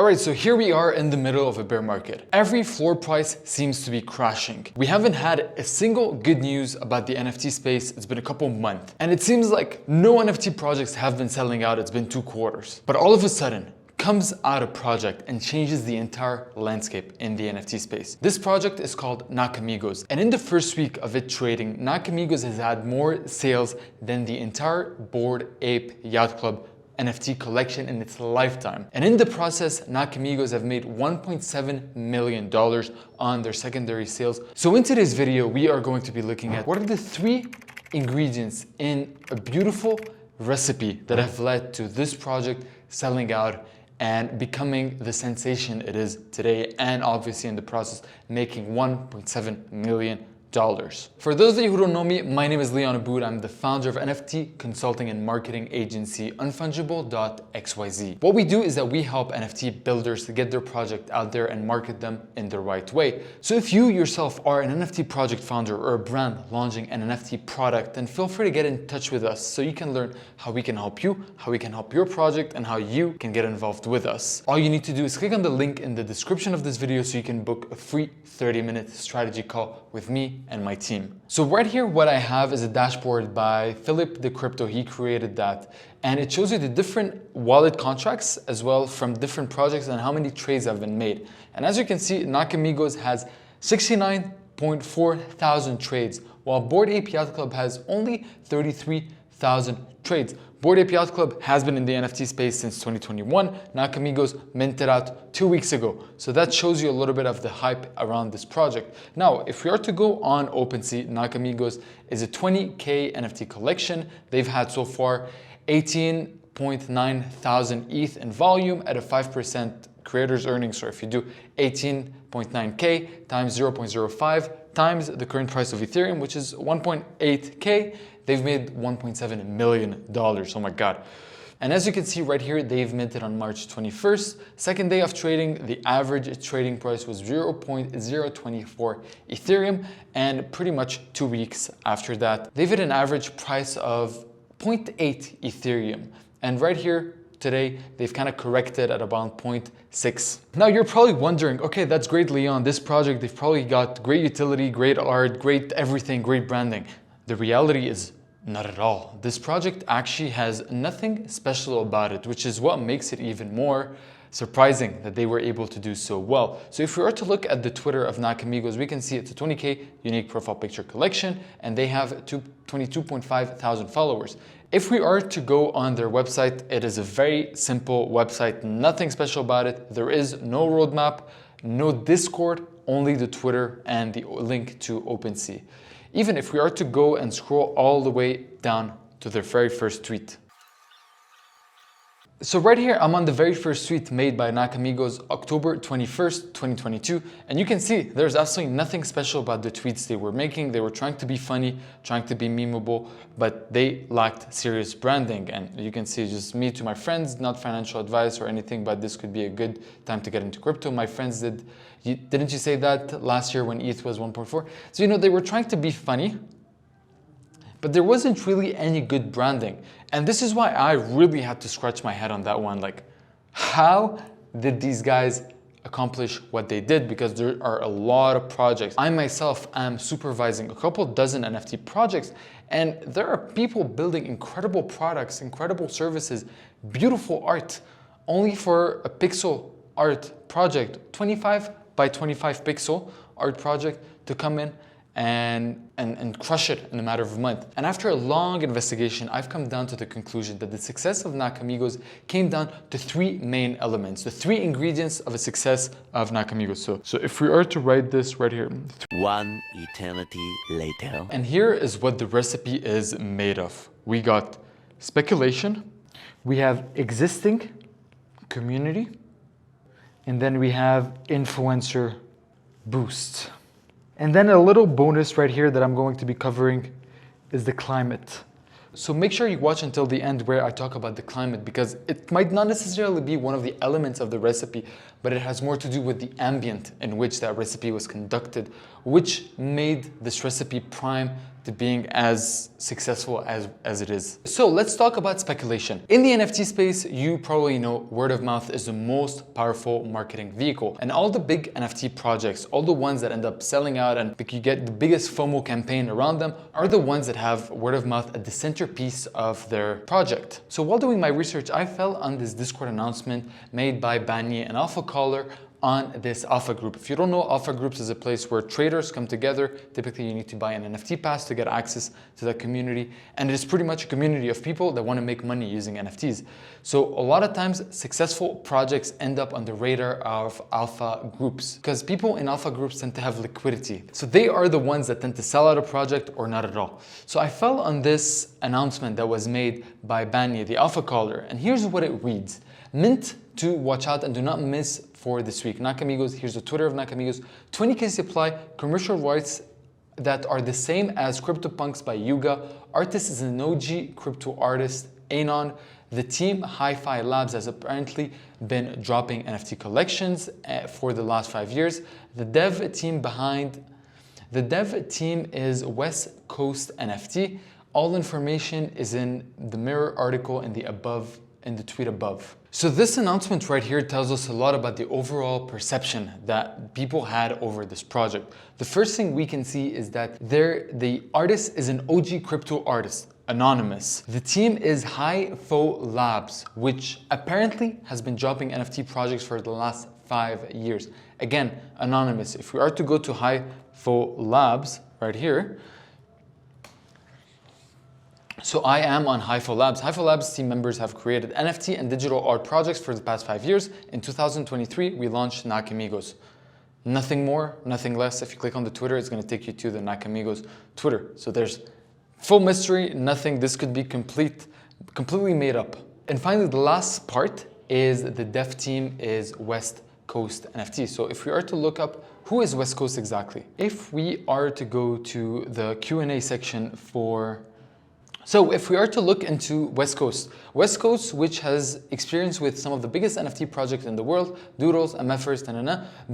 Alright, so here we are in the middle of a bear market. Every floor price seems to be crashing. We haven't had a single good news about the NFT space. It's been a couple months. And it seems like no NFT projects have been selling out. It's been 2 quarters. But all of a sudden, comes out a project and changes the entire landscape in the NFT space. This project is called Nakamigos. And in the first week of it trading, Nakamigos has had more sales than the entire Bored Ape Yacht Club NFT collection in its lifetime. And in the process, Nakamigos have made $1.7 million on their secondary sales. So in today's video, we are going to be looking at what are the 3 ingredients in a beautiful recipe that have led to this project selling out and becoming the sensation it is today, and obviously in the process making $1.7 million. For those of you who don't know me, my name is Leon Aboud. I'm the founder of NFT Consulting and Marketing Agency Unfungible.xyz. What we do is that we help NFT builders to get their project out there and market them in the right way. So if you yourself are an NFT project founder or a brand launching an NFT product, then feel free to get in touch with us so you can learn how we can help you, how we can help your project, and how you can get involved with us. All you need to do is click on the link in the description of this video so you can book a free 30-minute strategy call with me and my team. So right here, what I have is a dashboard by Philip the Crypto. He created that, and it shows you the different wallet contracts as well from different projects and how many trades have been made. And as you can see, Nakamigos has 69.4 thousand trades, while Bored Ape Yacht Club has only 33,000 trades. Bored Ape Yacht Club has been in the NFT space since 2021. Nakamigos minted out 2 weeks ago. So that shows you a little bit of the hype around this project. Now, if we are to go on OpenSea, Nakamigos is a 20K NFT collection. They've had so far 18.9 thousand ETH in volume at a 5% creators earnings. So if you do 18.9K times 0.05 times the current price of Ethereum, which is 1.8K, they've made $1.7 million. Oh my God. And as you can see right here, they've minted on March 21st. Second day of trading, the average trading price was 0.024 Ethereum. And pretty much 2 weeks after that, they've hit an average price of 0.8 Ethereum. And right here, today, they've kind of corrected at about 0.6. Now you're probably wondering, okay, that's great, Leon. This project, they've probably got great utility, great art, great everything, great branding. The reality is not at all. This project actually has nothing special about it, which is what makes it even more surprising that they were able to do so well. So if we were to look at the Twitter of Nakamigos, we can see it's a 20K unique profile picture collection, and they have 22.5 thousand followers. If we are to go on their website, it is a very simple website, nothing special about it. There is no roadmap, no Discord, only the Twitter and the link to OpenSea. Even if we are to go and scroll all the way down to their very first tweet. So right here, I'm on the very first tweet made by Nakamigos, October 21st, 2022. And you can see there's absolutely nothing special about the tweets they were making. They were trying to be funny, trying to be memeable, but they lacked serious branding. And you can see just me to my friends, not financial advice or anything, but this could be a good time to get into crypto. My friends did. Didn't you say that last year when ETH was 1.4? So, you know, they were trying to be funny, but there wasn't really any good branding. And this is why I really had to scratch my head on that one. Like, how did these guys accomplish what they did? Because there are a lot of projects. I myself am supervising a couple dozen NFT projects, and there are people building incredible products, incredible services, beautiful art, only for a pixel art project, 25 by 25 pixel art project to come in and crush it in a matter of a month. And after a long investigation, I've come down to the conclusion that the success of Nakamigos came down to 3 main elements, the 3 ingredients of a success of Nakamigos. So if we are to write this right here. 1 eternity later. And here is what the recipe is made of. We got speculation, we have existing community, and then we have influencer boost. And then a little bonus right here that I'm going to be covering is the climate. So make sure you watch until the end where I talk about the climate, because it might not necessarily be one of the elements of the recipe, but it has more to do with the ambient in which that recipe was conducted, which made this recipe prime to being as successful as it is. So let's talk about speculation. In the NFT space, you probably know word of mouth is the most powerful marketing vehicle. And all the big NFT projects, all the ones that end up selling out and you get the biggest FOMO campaign around them, are the ones that have word of mouth at the centerpiece of their project. So while doing my research, I fell on this Discord announcement made by Banyi, an alpha caller, on this alpha group. If you don't know, alpha groups is a place where traders come together. Typically, you need to buy an NFT pass to get access to that community. And it is pretty much a community of people that want to make money using NFTs. So a lot of times, successful projects end up on the radar of alpha groups because people in alpha groups tend to have liquidity. So they are the ones that tend to sell out a project or not at all. So I fell on this announcement that was made by Banyi, the alpha caller. And here's what it reads. Mint to watch out and do not miss for this week. Nakamigos, here's the Twitter of Nakamigos. 20K supply, commercial rights that are the same as CryptoPunks by Yuga. Artist is an OG crypto artist, Anon. The team, HiFo Labs, has apparently been dropping NFT collections for the last 5 years. The dev team is WescostNFT. All information is in the Mirror article in the tweet above. So this announcement right here tells us a lot about the overall perception that people had over this project. The first thing we can see is that the artist is an OG crypto artist, anonymous. The team is HiFo Labs, which apparently has been dropping NFT projects for the last 5 years. Again, anonymous. If we are to go to HiFo Labs right here, so I am on HiFo Labs. HiFo Labs team members have created NFT and digital art projects for the past 5 years. In 2023, we launched Nakamigos. Nothing more, nothing less. If you click on the Twitter, it's going to take you to the Nakamigos Twitter. So there's full mystery, nothing. This could be completely made up. And finally, the last part is the dev team is WescostNFT. So if we are to look up who is West Coast exactly, if we are to go to the Q&A section So if we are to look into West Coast, which has experience with some of the biggest NFT projects in the world, Doodles, Mfers,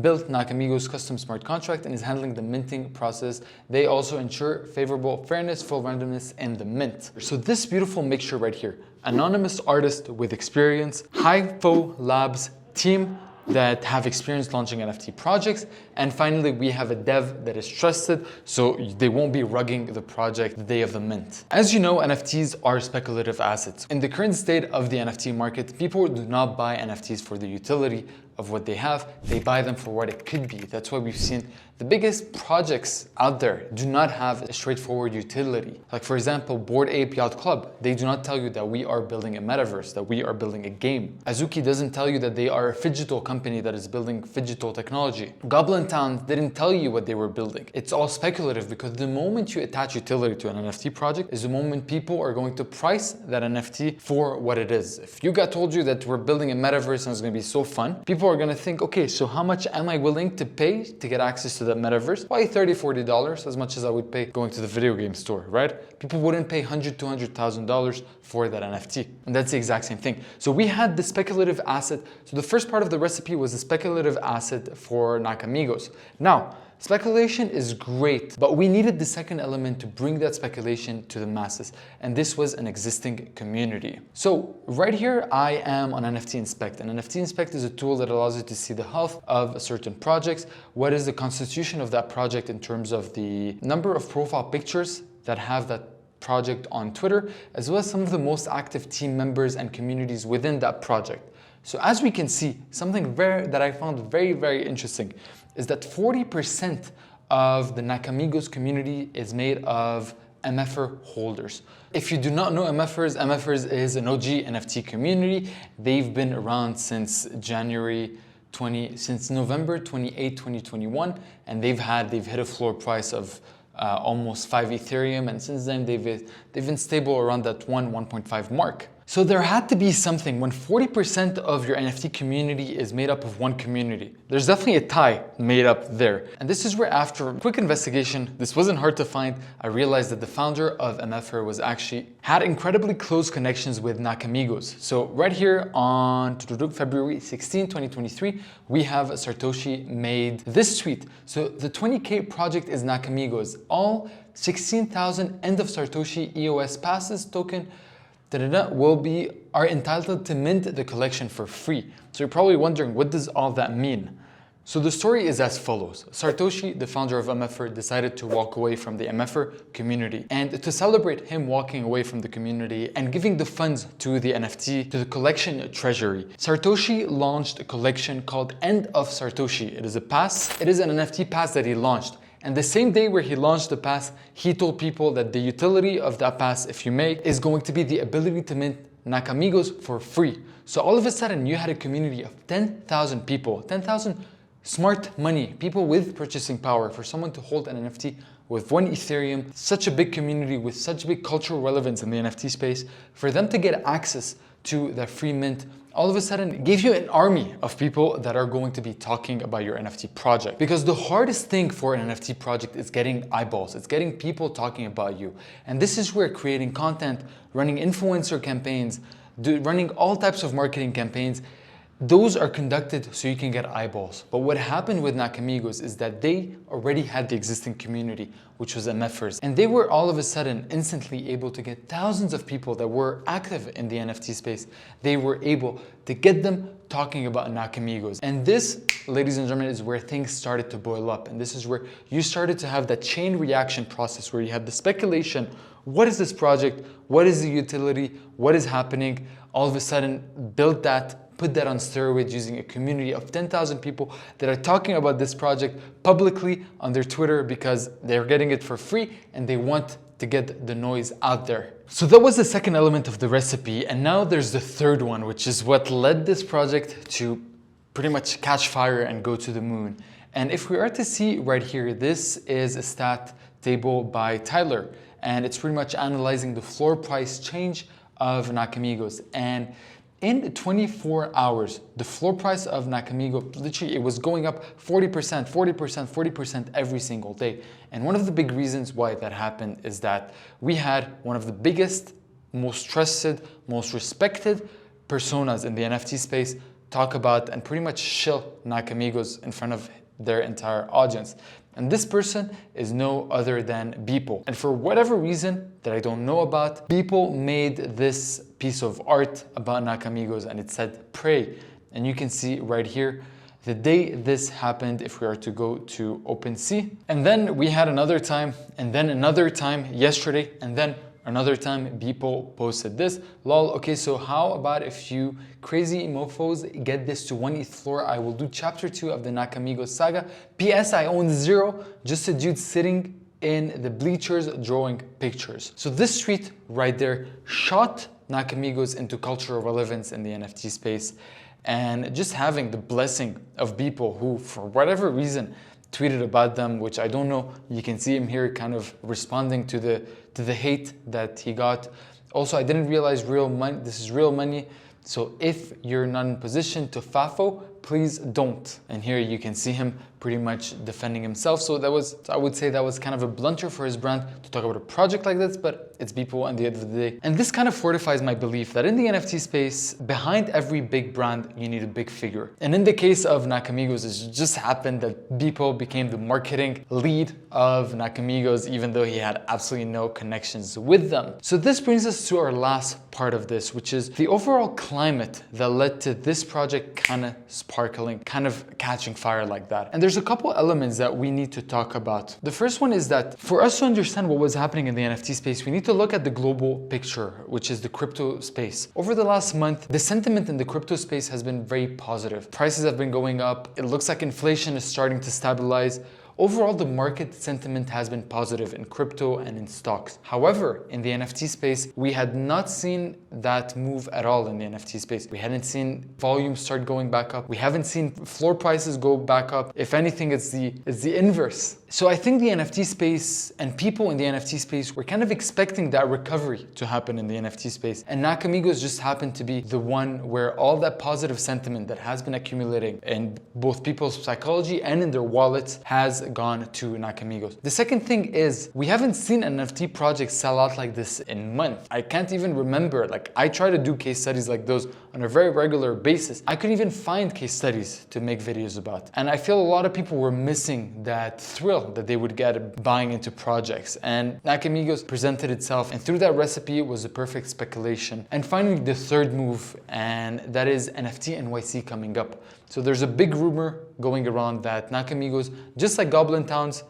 built Nakamigos custom smart contract and is handling the minting process. They also ensure favorable fairness, full randomness, and the mint. So this beautiful mixture right here, anonymous artist with experience, HiFo Labs team that have experience launching NFT projects. And finally, we have a dev that is trusted, so they won't be rugging the project the day of the mint. As you know, NFTs are speculative assets. In the current state of the NFT market, people do not buy NFTs for the utility of what they have, they buy them for what it could be. That's why we've seen the biggest projects out there do not have a straightforward utility. Like for example, Bored Ape Yacht Club, they do not tell you that we are building a metaverse, that we are building a game. Azuki doesn't tell you that they are a phygital company that is building phygital technology. Goblin Town didn't tell you what they were building. It's all speculative because the moment you attach utility to an NFT project is the moment people are going to price that NFT for what it is. If Yuga told you that we're building a metaverse and it's going to be so fun, people are going to think, okay, so how much am I willing to pay to get access to that metaverse? Why $30, $40, as much as I would pay going to the video game store, right? People wouldn't pay $100,000, $200,000 for that NFT. And that's the exact same thing. So we had the speculative asset. So the first part of the recipe was the speculative asset for Nakamigos. Now, speculation is great, but we needed the second element to bring that speculation to the masses. And this was an existing community. So right here, I am on NFT Inspect. And NFT Inspect is a tool that allows you to see the health of certain projects. What is the constitution of that project in terms of the number of profile pictures that have that project on Twitter, as well as some of the most active team members and communities within that project. So as we can see, something that I found very, very interesting is that 40% of the Nakamigos community is made of MFR holders. If you do not know MFers is an OG NFT community. They've been around since November 28, 2021, and they've hit a floor price of almost 5 Ethereum, and since then they've been stable around that 1.5 mark. So there had to be something when 40% of your NFT community is made up of one community. There's definitely a tie made up there. And this is where, after a quick investigation, this wasn't hard to find, I realized that the founder of Mfers had incredibly close connections with Nakamigos. So right here on February 16, 2023, we have Sartoshi made this tweet. So the 20K project is Nakamigos. All 16,000 end of Sartoshi EOS passes token are entitled to mint the collection for free. So you're probably wondering, what does all that mean? So the story is as follows. Sartoshi, the founder of Mfers, decided to walk away from the Mfers community. And to celebrate him walking away from the community and giving the funds to the NFT, to the collection treasury, Sartoshi launched a collection called End of Sartoshi. It is a pass. It is an NFT pass that he launched. And the same day where he launched the pass, he told people that the utility of that pass, if you may, is going to be the ability to mint Nakamigos for free. So all of a sudden, you had a community of 10,000 people, 10,000 smart money, people with purchasing power. For someone to hold an NFT with 1 Ethereum, such a big community with such big cultural relevance in the NFT space, for them to get access to the free mint, all of a sudden it gave you an army of people that are going to be talking about your NFT project. Because the hardest thing for an NFT project is getting eyeballs. It's getting people talking about you. And this is where creating content, running influencer campaigns, running all types of marketing campaigns, those are conducted so you can get eyeballs. But what happened with Nakamigos is that they already had the existing community, which was Mfers. And they were all of a sudden instantly able to get thousands of people that were active in the NFT space. They were able to get them talking about Nakamigos. And this, ladies and gentlemen, is where things started to boil up. And this is where you started to have that chain reaction process where you had the speculation, what is this project? What is the utility? What is happening? All of a sudden, put that on steroids using a community of 10,000 people that are talking about this project publicly on their Twitter because they're getting it for free and they want to get the noise out there. So that was the second element of the recipe. And now there's the third one, which is what led this project to pretty much catch fire and go to the moon. And if we are to see right here, this is a stat table by Tyler. And it's pretty much analyzing the floor price change of Nakamigos. And in 24 hours, the floor price of Nakamigo, literally it was going up 40%, 40%, 40% every single day. And one of the big reasons why that happened is that we had one of the biggest, most trusted, most respected personas in the NFT space talk about and pretty much shill Nakamigos in front of their entire audience. And this person is no other than Beepl. And for whatever reason that I don't know about, Beepl made this piece of art about Nakamigos and it said pray. And you can see right here the day this happened if we are to go to OpenSea. And then we had another time, and then another time yesterday, and then another time Beepl posted this. Lol, okay, so how about if you crazy mofos get this to 1 ETH floor, I will do chapter 2 of the Nakamigos saga. PS, I own 0, just a dude sitting in the bleachers drawing pictures. So this tweet right there shot Nakamigos into cultural relevance in the NFT space. And just having the blessing of Beepl, who for whatever reason tweeted about them, which I don't know, you can see him here kind of responding to the hate that he got. Also, I didn't realize this is real money. So if you're not in position to FAFO, please don't. And here you can see him pretty much defending himself. So I would say that was kind of a blunter for his brand to talk about a project like this, but it's Beepl at the end of the day. And this kind of fortifies my belief that in the NFT space, behind every big brand, you need a big figure. And in the case of Nakamigos, it just happened that Beepl became the marketing lead of Nakamigos, even though he had absolutely no connections with them. So this brings us to our last part of this, which is the overall climate that led to this project kind of sparkling, kind of catching fire like that. And there's a couple elements that we need to talk about. The first one is that for us to understand what was happening in the NFT space, we need to look at the global picture, which is the crypto space. Over the last month, the sentiment in the crypto space has been very positive. Prices have been going up. It looks like inflation is starting to stabilize. overall the market sentiment has been positive in crypto and in stocks. However, in the NFT space, we had not seen that move at all in the NFT space. We hadn't seen volume start going back up. We haven't seen floor prices go back up. If anything, it's the inverse. So I think the NFT space and people in the NFT space were kind of expecting that recovery to happen in the NFT space. And Nakamigos just happened to be the one where all that positive sentiment that has been accumulating in both people's psychology and in their wallets has gone to Nakamigos. The second thing is we haven't seen an NFT project sell out like this in months. I can't even remember, like I try to do case studies like those on a very regular basis. I couldn't even find case studies to make videos about. And I feel a lot of people were missing that thrill that they would get buying into projects. And Nakamigos presented itself, and through that recipe, it was a perfect speculation. And finally, the third move, and that is NFT NYC coming up. So there's a big rumor going around that Nakamigos, just like Goblin Towns,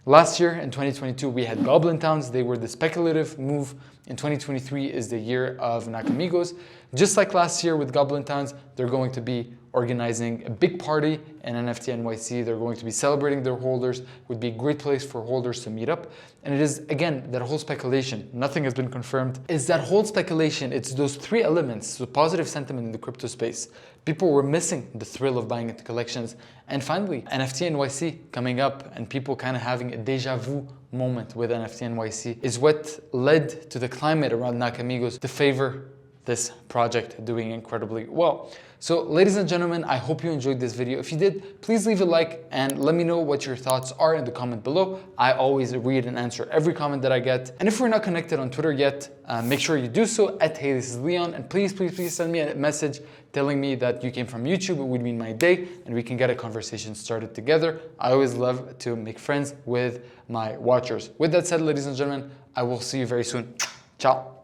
last year in 2022, we had Goblin Towns. They were the speculative move. In 2023 is the year of Nakamigos. Just like last year with Goblin Towns, they're going to be organizing a big party in NFT NYC. They're going to be celebrating their holders. It would be a great place for holders to meet up. And it is, again, that whole speculation. Nothing has been confirmed. It's that whole speculation. It's those three elements, the positive sentiment in the crypto space. People were missing the thrill of buying into collections. And finally, NFT NYC coming up and people kind of having a deja vu moment with NFT NYC is what led to the climate around Nakamigos to favor this project doing incredibly well. So ladies and gentlemen, I hope you enjoyed this video. If you did, please leave a like and let me know what your thoughts are in the comment below. I always read and answer every comment that I get. And if we're not connected on Twitter yet, make sure you do so at Hey This Is Leon. And please send me a message telling me that you came from YouTube. It would mean my day and we can get a conversation started together. I always love to make friends with my watchers. With that said, ladies and gentlemen, I will see you very soon. Ciao.